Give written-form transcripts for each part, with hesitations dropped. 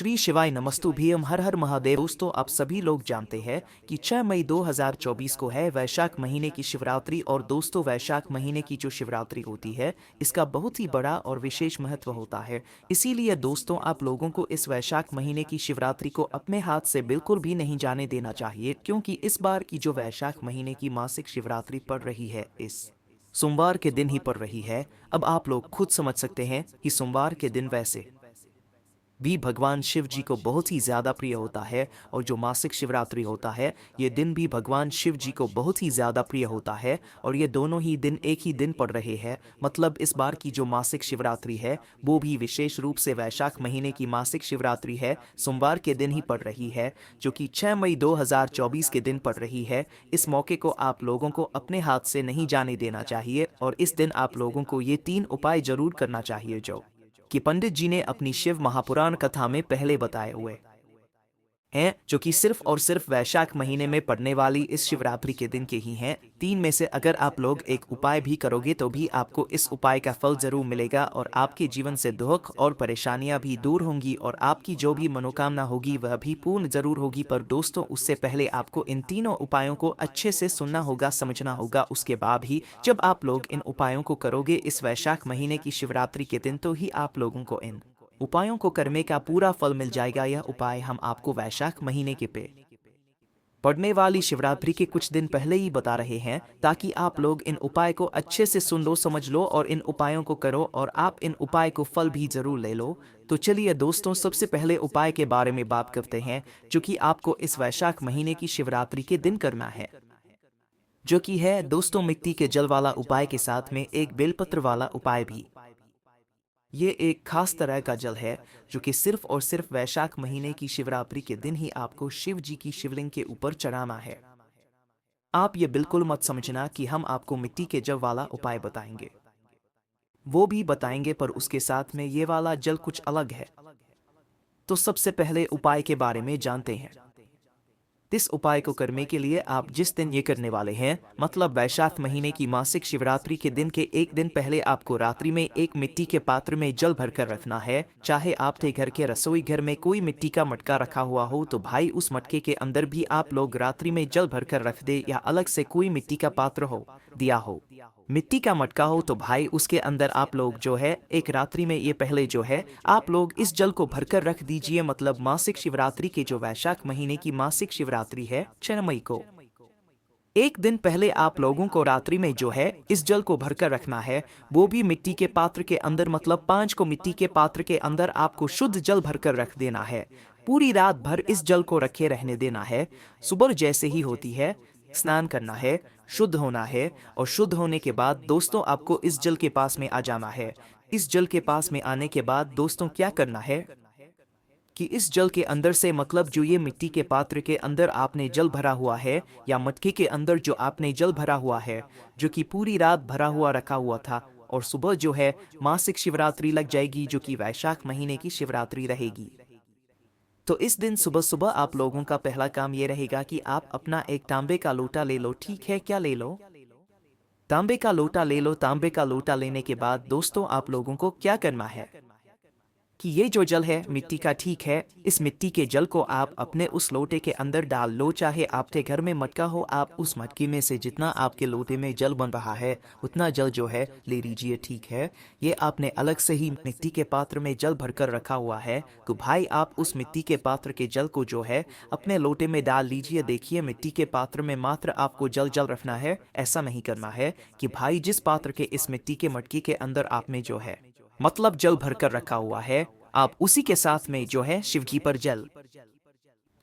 श्री शिवाय नमस्तुभ्यम हर हर महादेव। दोस्तों आप सभी लोग जानते हैं कि 6 मई 2024 को है वैशाख महीने की शिवरात्रि। और दोस्तों वैशाख महीने की जो शिवरात्रि होती है इसका बहुत ही बड़ा और विशेष महत्व होता है। इसीलिए दोस्तों आप लोगों को इस वैशाख महीने की शिवरात्रि को अपने हाथ से बिल्कुल भी नहीं जाने देना चाहिए, क्योंकि इस बार की जो वैशाख महीने की मासिक शिवरात्रि पड़ रही है इस सोमवार के दिन ही पड़ रही है। अब आप लोग खुद समझ सकते हैं कि सोमवार के दिन वैसे भी भगवान शिव जी को बहुत ही ज़्यादा प्रिय होता है, और जो मासिक शिवरात्रि होता है ये दिन भी भगवान शिव जी को बहुत ही ज़्यादा प्रिय होता है। और ये दोनों ही दिन एक ही दिन पड़ रहे हैं, मतलब इस बार की जो मासिक शिवरात्रि है वो भी विशेष रूप से वैशाख महीने की मासिक शिवरात्रि है, सोमवार के दिन ही पड़ रही है, जो कि 6 मई 2024 के दिन पड़ रही है। इस मौके को आप लोगों को अपने हाथ से नहीं जाने देना चाहिए, और इस दिन आप लोगों को ये 3 उपाय जरूर करना चाहिए जो कि पंडित जी ने अपनी शिव महापुराण कथा में पहले बताए हुए हैं, जो कि सिर्फ और सिर्फ वैशाख महीने में पड़ने वाली इस शिवरात्रि के दिन के ही हैं। 3 में से अगर आप लोग एक उपाय भी करोगे तो भी आपको इस उपाय का फल जरूर मिलेगा, और आपके जीवन से दुख और परेशानियां भी दूर होंगी, और आपकी जो भी मनोकामना होगी वह भी पूर्ण जरूर होगी। पर दोस्तों उससे पहले आपको इन तीनों उपायों को अच्छे से सुनना होगा, समझना होगा। उसके बाद ही जब आप लोग इन उपायों को करोगे इस वैशाख महीने की शिवरात्रि के दिन, तो ही आप लोगों को इन उपायों को करने का पूरा फल मिल जाएगा। यह उपाय हम आपको वैशाख महीने के पड़ने वाली शिवरात्रि के कुछ दिन पहले ही बता रहे हैं, ताकि आप लोग इन उपाय को अच्छे से सुन लो, समझ लो और इन उपायों को करो, और आप इन उपाय को फल भी जरूर ले लो। तो चलिए दोस्तों सबसे पहले उपाय के बारे में बात करते हैं, जो कि आपको इस वैशाख महीने की शिवरात्रि के दिन करना है, जो कि है दोस्तों मिट्टी के जल वाला उपाय के साथ में एक बेलपत्र वाला उपाय भी। ये एक खास तरह का जल है जो कि सिर्फ और सिर्फ वैशाख महीने की शिवरात्रि के दिन ही आपको शिव जी की शिवलिंग के ऊपर चढ़ाना है। आप ये बिल्कुल मत समझना कि हम आपको मिट्टी के जल वाला उपाय बताएंगे, वो भी बताएंगे, पर उसके साथ में ये वाला जल कुछ अलग है। तो सबसे पहले उपाय के बारे में जानते हैं। इस उपाय को करने के लिए आप जिस दिन ये करने वाले हैं, मतलब वैशाख महीने की मासिक शिवरात्रि के दिन के एक दिन पहले आपको रात्रि में एक मिट्टी के पात्र में जल भरकर रखना है। चाहे आपके घर के रसोई घर में कोई मिट्टी का मटका रखा हुआ हो तो भाई उस मटके के अंदर भी आप लोग रात्रि में जल भरकर रख दे, या अलग से कोई मिट्टी का पात्र हो, दिया हो, मिट्टी का मटका हो तो भाई उसके अंदर आप लोग जो है एक रात्रि में ये पहले जो है आप लोग इस जल को भरकर रख दीजिए। मतलब मासिक शिवरात्रि के जो वैशाख महीने की मासिक शिवरात्रि है 6 मई को, एक दिन पहले आप लोगों को रात्रि में जो है इस जल को भरकर रखना है, वो भी मिट्टी के पात्र के अंदर। मतलब 5 को मिट्टी के पात्र के अंदर आपको शुद्ध जल भरकर रख देना है। पूरी रात भर इस जल को रखे रहने देना है। सुबह जैसे ही होती है स्नान करना है, शुद्ध होना है, और शुद्ध होने के बाद दोस्तों आपको इस जल के पास में आ जाना है। इस जल के पास में आने के बाद दोस्तों क्या करना है कि इस जल के अंदर से, मतलब जो ये मिट्टी के पात्र के अंदर आपने जल भरा हुआ है, या मटके के अंदर जो आपने जल भरा हुआ है, जो कि पूरी रात भरा हुआ रखा हुआ था, और सुबह जो है मासिक शिवरात्रि लग जाएगी, जो कि वैशाख महीने की शिवरात्रि रहेगी। तो इस दिन सुबह सुबह आप लोगों का पहला काम ये रहेगा कि आप अपना एक तांबे का लोटा ले लो। ठीक है, क्या ले लो? तांबे का लोटा ले लो। तांबे का लोटा लेने के बाद दोस्तों आप लोगों को क्या करना है कि ये जो जल है मिट्टी का, ठीक है, इस मिट्टी के जल को आप अपने उस लोटे के अंदर डाल लो। चाहे आपके घर में मटका हो, आप उस मटके में से जितना आपके लोटे में जल बन रहा है उतना जल जो है ले लीजिए। ठीक है, ये आपने अलग से ही मिट्टी के पात्र में जल भरकर रखा हुआ है, तो भाई आप उस मिट्टी के पात्र के जल को जो है अपने लोटे में डाल लीजिए। देखिए मिट्टी के पात्र में मात्र आपको जल जल रखना है, ऐसा नहीं करना है कि भाई जिस पात्र के इस मिट्टी के मटके के अंदर आपने जो है मतलब जल भरकर रखा हुआ है, आप उसी के साथ में जो है शिव जी पर जल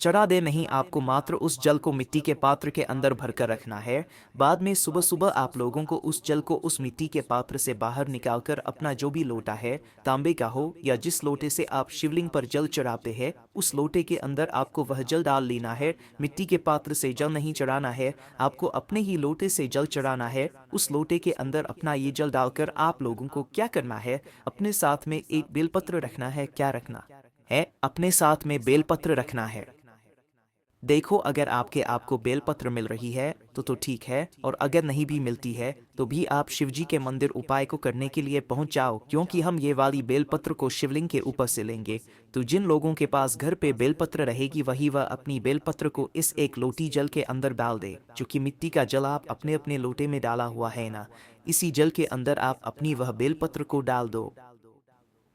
चढ़ा दे। नहीं, आपको मात्र उस जल को मिट्टी के पात्र के अंदर भरकर रखना है। बाद में सुबह सुबह आप लोगों को उस जल को उस मिट्टी के पात्र से बाहर निकालकर अपना जो भी लोटा है, तांबे का हो या जिस लोटे से आप शिवलिंग पर जल चढ़ाते हैं, उस लोटे के अंदर आपको वह जल डाल लेना है। मिट्टी के पात्र से जल नहीं चढ़ाना है, आपको अपने ही लोटे से जल चढ़ाना है। उस लोटे के अंदर अपना ये जल डालकर आप लोगों को क्या करना है, अपने साथ में एक बेलपत्र रखना है। क्या रखना है? अपने साथ में बेलपत्र रखना है। देखो, अगर आपको बेलपत्र मिल रही है तो ठीक है, और अगर नहीं भी मिलती है तो भी आप शिवजी के मंदिर उपाय को करने के लिए पहुंच जाओ, क्योंकि हम ये वाली बेलपत्र को शिवलिंग के ऊपर से लेंगे। तो जिन लोगों के पास घर पे बेलपत्र रहेगी वह अपनी बेलपत्र को इस एक लोटी जल के अंदर डाल दे, जो कि मिट्टी का जल आप अपने अपने लोटे में डाला हुआ है ना, इसी जल के अंदर आप अपनी वह बेलपत्र को डाल दो।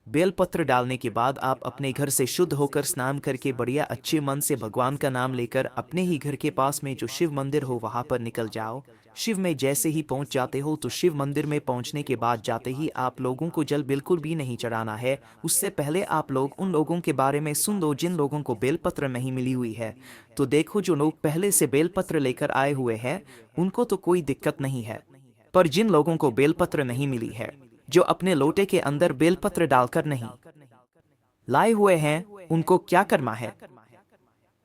बेलपत्र डालने के बाद आप अपने घर से शुद्ध होकर स्नान करके बढ़िया अच्छे मन से भगवान का नाम लेकर अपने ही घर के पास में जो शिव मंदिर हो वहां पर निकल जाओ। शिव में जैसे ही पहुंच जाते हो तो शिव मंदिर में पहुंचने के बाद जाते ही आप लोगों को जल बिल्कुल भी नहीं चढ़ाना है। उससे पहले आप लोग उन लोगों के बारे में सुन लो जिन लोगों को बेलपत्र नहीं मिली हुई है। तो देखो, जो लोग पहले से बेलपत्र लेकर आए हुए हैं उनको तो कोई दिक्कत नहीं है, पर जिन लोगों को बेलपत्र नहीं मिली है, जो अपने लोटे के अंदर बेलपत्र डालकर नहीं लाए हुए हैं, उनको क्या करना है?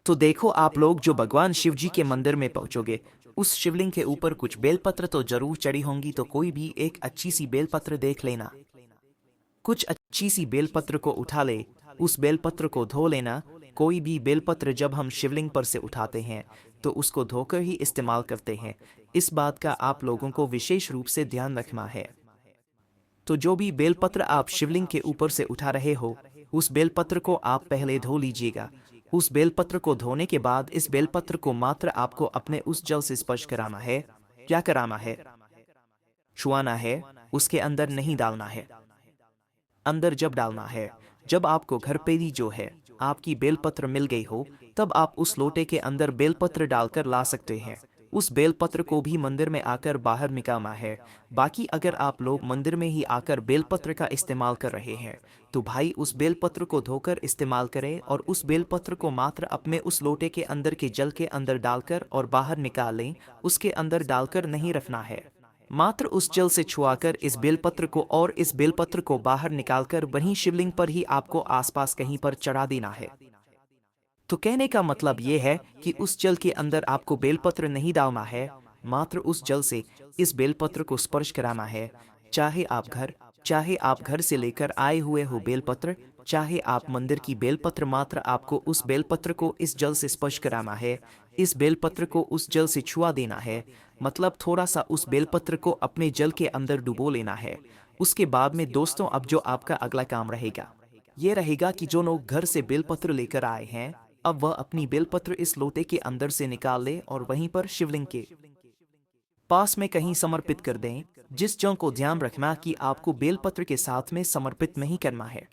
तो देखो, आप लोग जो भगवान शिव जी के मंदिर में पहुंचोगे, उस शिवलिंग के ऊपर कुछ बेलपत्र तो जरूर चढ़ी होंगी, तो कोई भी एक अच्छी सी बेलपत्र देख लेना। कुछ अच्छी सी बेलपत्र को उठा ले, उस बेलपत्र को धो लेना। कोई भी बेलपत्र जब हम शिवलिंग पर से उठाते हैं तो उसको धोकर ही इस्तेमाल करते हैं। इस बात का आप लोगों को विशेष रूप से ध्यान रखना है। तो जो भी बेलपत्र आप शिवलिंग के ऊपर से उठा रहे हो, उस बेलपत्र को आप पहले धो लीजिएगा। उस बेलपत्र को धोने के बाद इस बेलपत्र को मात्र आपको अपने उस जल से स्पर्श कराना है। क्या कराना है? छुआना है, उसके अंदर नहीं डालना है। अंदर जब डालना है, जब आपको घर पे ही जो है आपकी बेलपत्र मिल गई हो, तब आप उस लोटे के अंदर बेलपत्र डालकर ला सकते हैं। उस बेलपत्र को भी मंदिर में आकर बाहर निकालना है। बाकी अगर आप लोग मंदिर में ही आकर बेलपत्र का इस्तेमाल कर रहे हैं तो भाई उस बेलपत्र को धोकर इस्तेमाल करें, और उस बेलपत्र को मात्र अपने उस लोटे के अंदर के जल के अंदर डालकर और बाहर निकाल लें। उसके अंदर डालकर नहीं रखना है, मात्र उस जल से छुआकर इस बेलपत्र को और इस बेलपत्र को बाहर निकालकर वहीं शिवलिंग पर ही आपको आसपास कहीं पर चढ़ा देना है। तो कहने का मतलब ये है कि उस जल के अंदर आपको बेलपत्र नहीं डालना है, मात्र उस जल से इस बेलपत्र को स्पर्श कराना है। चाहे आप घर से लेकर आए हुए हो बेलपत्र, चाहे आप मंदिर की बेलपत्र, मात्र आपको उस बेलपत्र को इस जल से स्पर्श कराना है। इस बेलपत्र को उस जल से छुआ देना है, मतलब थोड़ा सा उस बेलपत्र को अपने जल के अंदर डुबो लेना है। उसके बाद में दोस्तों, अब जो आपका अगला काम रहेगा ये रहेगा कि जो लोग घर से बेलपत्र लेकर आए हैं, अब वह अपनी बेलपत्र इस लोटे के अंदर से निकाल ले और वहीं पर शिवलिंग के पास में कहीं समर्पित कर दें। जिस जल को ध्यान रखना कि आपको बेलपत्र के साथ में समर्पित नहीं करना है,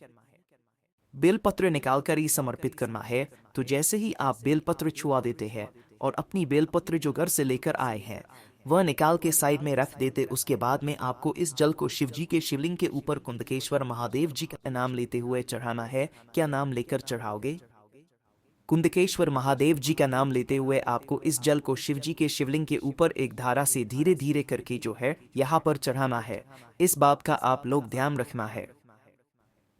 बेलपत्र निकालकर ही समर्पित करना है। तो जैसे ही आप बेलपत्र छुआ देते हैं और अपनी बेलपत्र जो घर से लेकर आए हैं वह निकाल के साइड में रख देते, उसके बाद में आपको इस जल को शिवजी के शिवलिंग के ऊपर कुंदकेश्वर महादेव जी का नाम लेते हुए चढ़ाना है। क्या नाम लेकर चढ़ाओगे? कुंदकेश्वर महादेव जी का नाम लेते हुए आपको इस जल को शिवजी के शिवलिंग के ऊपर एक धारा से धीरे धीरे करके जो है यहाँ पर चढ़ाना है। इस बात का आप लोग ध्यान रखना है।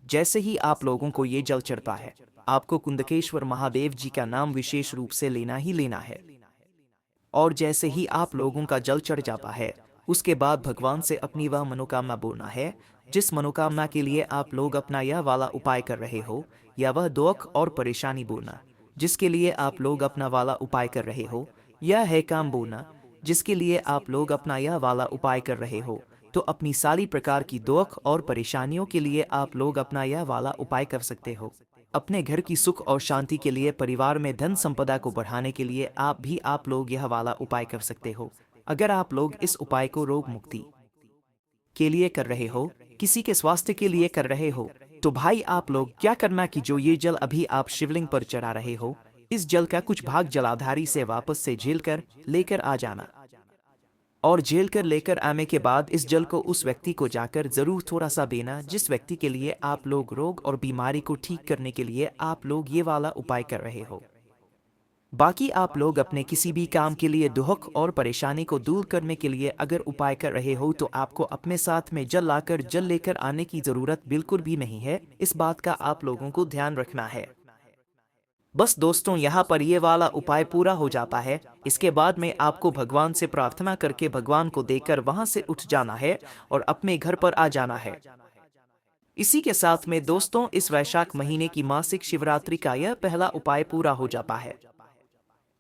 जैसे ही आप लोगों को ये जल चढ़ता है, आपको कुंदकेश्वर महादेव जी का नाम विशेष रूप से लेना ही लेना है। और जैसे ही आप लोगों का जल चढ़ जाता है, उसके बाद भगवान से अपनी वह मनोकामना बोलना है जिस मनोकामना के लिए आप लोग अपना यह वाला उपाय कर रहे हो, या वह दुख और परेशानी बोलना जिसके लिए आप लोग अपना वाला उपाय कर रहे हो, यह है काम बोलना जिसके लिए आप लोग अपना यह वाला उपाय कर रहे हो। तो अपनी सारी प्रकार की दुख और परेशानियों के लिए आप लोग अपना यह वाला उपाय कर सकते हो। अपने घर की सुख और शांति के लिए, परिवार में धन संपदा को बढ़ाने के लिए आप लोग यह वाला उपाय कर सकते हो। अगर आप लोग इस उपाय को रोग मुक्ति के लिए कर रहे हो, किसी के स्वास्थ्य के लिए कर रहे हो, तो भाई आप लोग क्या करना कि जो ये जल अभी आप शिवलिंग पर चढ़ा रहे हो, इस जल का कुछ भाग जलाधारी से वापस से झेल कर लेकर आ जाना। और झेल कर लेकर आने के बाद इस जल को उस व्यक्ति को जाकर जरूर थोड़ा सा देना जिस व्यक्ति के लिए आप लोग रोग और बीमारी को ठीक करने के लिए आप लोग ये वाला उपाय कर रहे हो। बाकी आप लोग अपने किसी भी काम के लिए, दुख और परेशानी को दूर करने के लिए अगर उपाय कर रहे हो, तो आपको अपने साथ में जल लेकर आने की जरूरत बिल्कुल भी नहीं है। इस बात का आप लोगों को ध्यान रखना है। बस दोस्तों, यहाँ पर ये वाला उपाय पूरा हो जाता है। इसके बाद में आपको भगवान से प्रार्थना करके भगवान को देकर वहां से उठ जाना है और अपने घर पर आ जाना है। इसी के साथ में दोस्तों, इस वैशाख महीने की मासिक शिवरात्रि का यह पहला उपाय पूरा हो जाता है।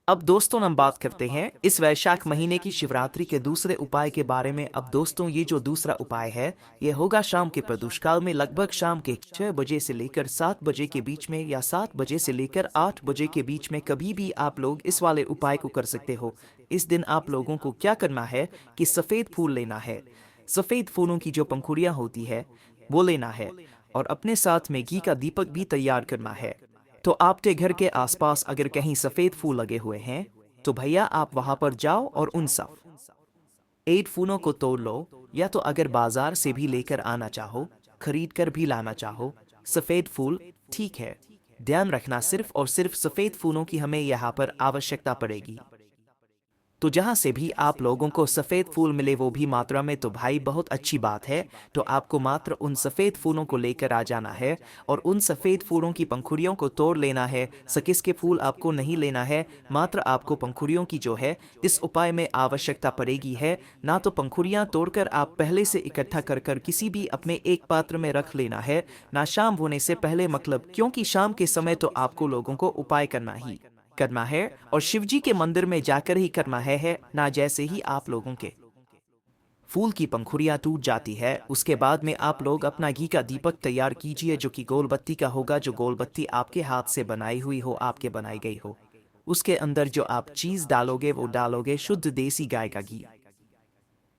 अब दोस्तों हम बात करते हैं इस वैशाख महीने की शिवरात्रि के दूसरे उपाय के बारे में। अब दोस्तों ये जो दूसरा उपाय है ये होगा शाम के प्रदोष काल में, लगभग शाम के 6 बजे से लेकर 7 बजे के बीच में या 7 बजे से लेकर 8 बजे के बीच में कभी भी आप लोग इस वाले उपाय को कर सकते हो। इस दिन आप लोगों को क्या करना है कि सफेद फूल लेना है, सफेद फूलों की जो पंखुड़ियां होती है वो लेना है, और अपने साथ में घी का दीपक भी तैयार करना है। तो आपके घर के आसपास अगर कहीं सफेद फूल लगे हुए हैं तो भैया आप वहां पर जाओ और उन सफेद फूलों को तोड़ लो, या तो अगर बाजार से भी लेकर आना चाहो, खरीद कर भी लाना चाहो, सफेद फूल ठीक है। ध्यान रखना सिर्फ और सिर्फ सफेद फूलों की हमें यहाँ पर आवश्यकता पड़ेगी। तो जहाँ से भी आप लोगों को सफ़ेद फूल मिले वो भी मात्रा में, तो भाई बहुत अच्छी बात है। तो आपको मात्र उन सफ़ेद फूलों को लेकर आ जाना है और उन सफ़ेद फूलों की पंखुड़ियों को तोड़ लेना है। सकिस के फूल आपको नहीं लेना है, मात्र आपको पंखुड़ियों की जो है इस उपाय में आवश्यकता पड़ेगी है। ना तो पंखुड़ियाँ तोड़कर आप पहले से इकट्ठा कर कर किसी भी अपने एक पात्र में रख लेना है, ना शाम होने से पहले, मतलब क्योंकि शाम के समय तो आपको लोगों को उपाय करना है और शिवजी के मंदिर में जाकर ही करना है ना। जैसे ही आप लोगों के फूल की पंखुड़ियां टूट जाती है उसके बाद में आप लोग अपना घी का दीपक तैयार कीजिए, जो कि गोल बत्ती का होगा, जो गोल बत्ती आपके हाथ से बनाई हुई हो, आपके बनाई गई हो। उसके अंदर जो आप चीज डालोगे वो डालोगे शुद्ध देसी गाय का घी,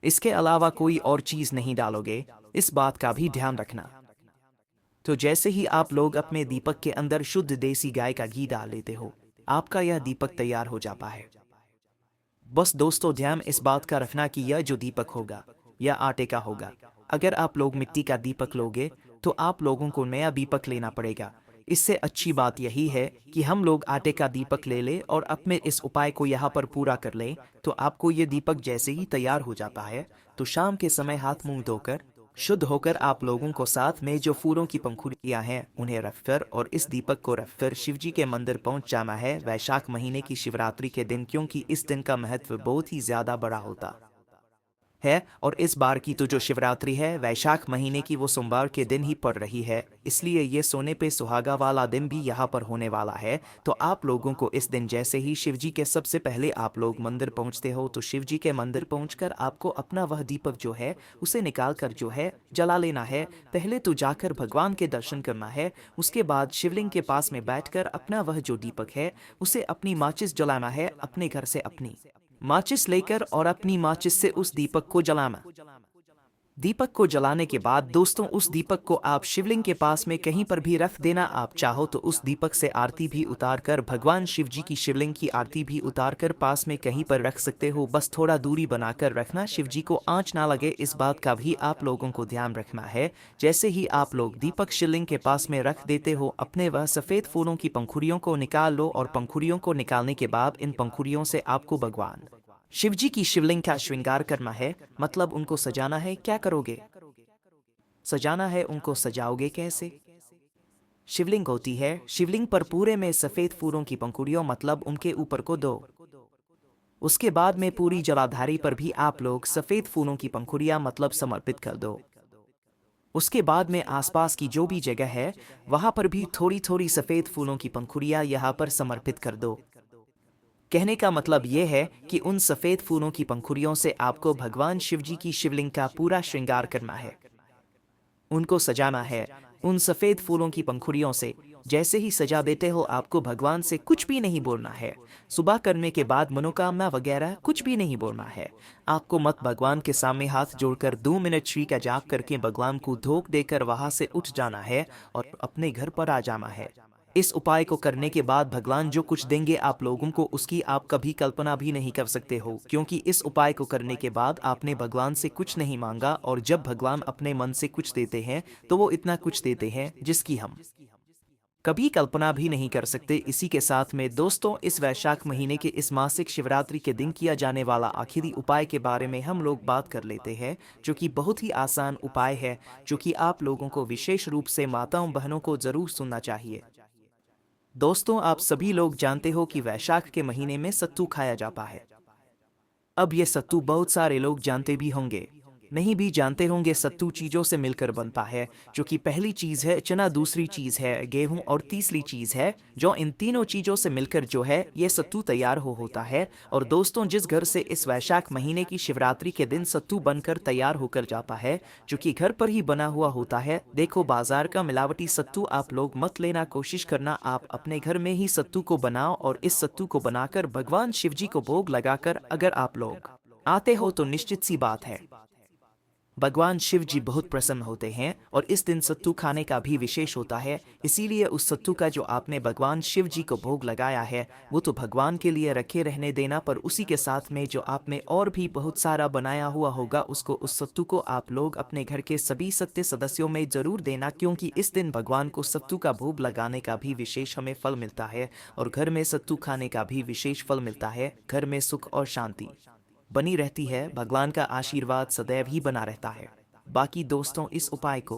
इसके अलावा कोई और चीज नहीं डालोगे, इस बात का भी ध्यान रखना। तो जैसे ही आप लोग अपने दीपक के अंदर शुद्ध देसी गाय का घी डाल लेते हो, आपका यह दीपक तैयार हो जाता है। बस दोस्तों ध्यान इस बात का रखना कि यह जो दीपक होगा यह आटे का होगा। अगर आप लोग मिट्टी का दीपक लोगे तो आप लोगों को नया दीपक लेना पड़ेगा। इससे अच्छी बात यही है कि हम लोग आटे का दीपक ले लें और अपने इस उपाय को यहाँ पर पूरा कर लें। तो आपको ये दीपक जैसे ही तैयार हो जाता है तो शाम के समय हाथ मुंह धोकर शुद्ध होकर आप लोगों को साथ में जो फूलों की पंखुड़ियां हैं उन्हें रखकर और इस दीपक को रखकर शिवजी के मंदिर पहुंच जाना है वैशाख महीने की शिवरात्रि के दिन, क्योंकि इस दिन का महत्व बहुत ही ज्यादा बड़ा होता है। और इस बार की तो जो शिवरात्रि है वैशाख महीने की वो सोमवार के दिन ही पड़ रही है, इसलिए ये सोने पे सुहागा वाला दिन भी यहाँ पर होने वाला है। तो आप लोगों को इस दिन जैसे ही शिवजी के सबसे पहले आप लोग मंदिर पहुँचते हो तो शिवजी के मंदिर पहुँचकर आपको अपना वह दीपक जो है उसे निकाल कर जो है जला लेना है। पहले तो जाकर भगवान के दर्शन करना है, उसके बाद शिवलिंग के पास में बैठकर अपना वह जो दीपक है उसे अपनी माचिस जलाना है, अपने घर से अपनी माचिस लेकर और अपनी माचिस से उस दीपक को जलाना। दीपक को जलाने के बाद दोस्तों उस दीपक को आप शिवलिंग के पास में कहीं पर भी रख देना। आप चाहो तो उस दीपक से आरती भी उतार कर भगवान शिव जी की शिवलिंग की आरती भी उतार कर पास में कहीं पर रख सकते हो, बस थोड़ा दूरी बनाकर रखना, शिव जी को आंच ना लगे, इस बात का भी आप लोगों को ध्यान रखना है। जैसे ही आप लोग दीपक शिवलिंग के पास में रख देते हो अपने वह सफेद फूलों की पंखुड़ियों को निकाल लो, और पंखुड़ियों को निकालने के बाद इन पंखुड़ियों से आपको भगवान शिवजी की शिवलिंग का श्रृंगार करना है, मतलब उनको सजाना है। क्या करोगे? सजाना है उनको, सजाओगे कैसे? शिवलिंग होती है, शिवलिंग पर पूरे में सफेद फूलों की पंखुड़ियों मतलब उनके ऊपर को दो। उसके बाद में पूरी जलाधारी पर भी आप लोग सफेद फूलों की पंखुड़ियां मतलब समर्पित कर दो। उसके बाद में आसपास की जो भी जगह है वहां पर भी थोड़ी थोड़ी सफेद फूलों की पंखुड़ियां यहाँ पर समर्पित कर दो। कहने का मतलब यह है कि उन सफेद फूलों की पंखुड़ियों से आपको भगवान शिवजी की शिवलिंग का पूरा श्रृंगार करना है, उनको सजाना है उन सफेद फूलों की पंखुड़ियों से। जैसे ही सजा देते हो आपको भगवान से कुछ भी नहीं बोलना है, सुबह करने के बाद मनोकामना वगैरह कुछ भी नहीं बोलना है। आपको मत भगवान के सामने हाथ जोड़कर 2 मिनट श्री का जाप करके भगवान को धोख देकर वहां से उठ जाना है और अपने घर पर आ जाना है। इस उपाय को करने के बाद भगवान जो कुछ देंगे आप लोगों को उसकी आप कभी कल्पना भी नहीं कर सकते हो, क्योंकि इस उपाय को करने के बाद आपने भगवान से कुछ नहीं मांगा, और जब भगवान अपने मन से कुछ देते हैं तो वो इतना कुछ देते हैं जिसकी हम कभी कल्पना भी नहीं कर सकते। इसी के साथ में दोस्तों इस वैशाख महीने के इस मासिक शिवरात्रि के दिन किया जाने वाला आखिरी उपाय के बारे में हम लोग बात कर लेते हैं, जो कि बहुत ही आसान उपाय है, जो कि आप लोगों को विशेष रूप से माताओं बहनों को जरूर सुनना चाहिए। दोस्तों आप सभी लोग जानते हो कि वैशाख के महीने में सत्तू खाया जाता है। अब ये सत्तू बहुत सारे लोग जानते भी होंगे, नहीं भी जानते होंगे सत्तू चीज़ों से मिलकर बनता है, जो कि पहली चीज़ है चना, दूसरी चीज़ है गेहूं और तीसरी चीज़ है जो। इन तीनों चीज़ों से मिलकर जो है ये सत्तू तैयार होता है। और दोस्तों, जिस घर से इस वैशाख महीने की शिवरात्रि के दिन सत्तू बनकर तैयार होकर जाता है, जो कि घर पर ही बना हुआ होता है, देखो बाजार का मिलावटी सत्तू आप लोग मत लेना, कोशिश करना आप अपने घर में ही सत्तू को बनाओ। और इस सत्तू को बनाकर भगवान शिव जी को भोग लगाकर अगर आप लोग आते हो तो निश्चित सी बात है भगवान शिव जी बहुत प्रसन्न होते हैं। और इस दिन सत्तू खाने का भी विशेष होता है, इसीलिए उस सत्तू का जो आपने भगवान शिव जी को भोग लगाया है वो तो भगवान के लिए रखे रहने देना, पर उसी के साथ में जो आपने और भी बहुत सारा बनाया हुआ होगा उसको, उस सत्तू को आप लोग अपने घर के सभी सत्य सदस्यों में जरूर देना, क्योंकि इस दिन भगवान को सत्तू का भोग लगाने का भी विशेष हमें फल मिलता है। और घर में सत्तू खाने का भी विशेष फल मिलता है। घर में सुख और शांति बनी रहती है, भगवान का आशीर्वाद सदैव ही बना रहता है। बाकी दोस्तों, इस उपाय को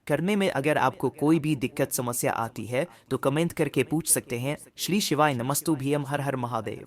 करने में अगर आपको कोई भी दिक्कत समस्या आती है तो कमेंट करके पूछ सकते हैं। श्री शिवाय नमस्तु भीम, हर हर महादेव।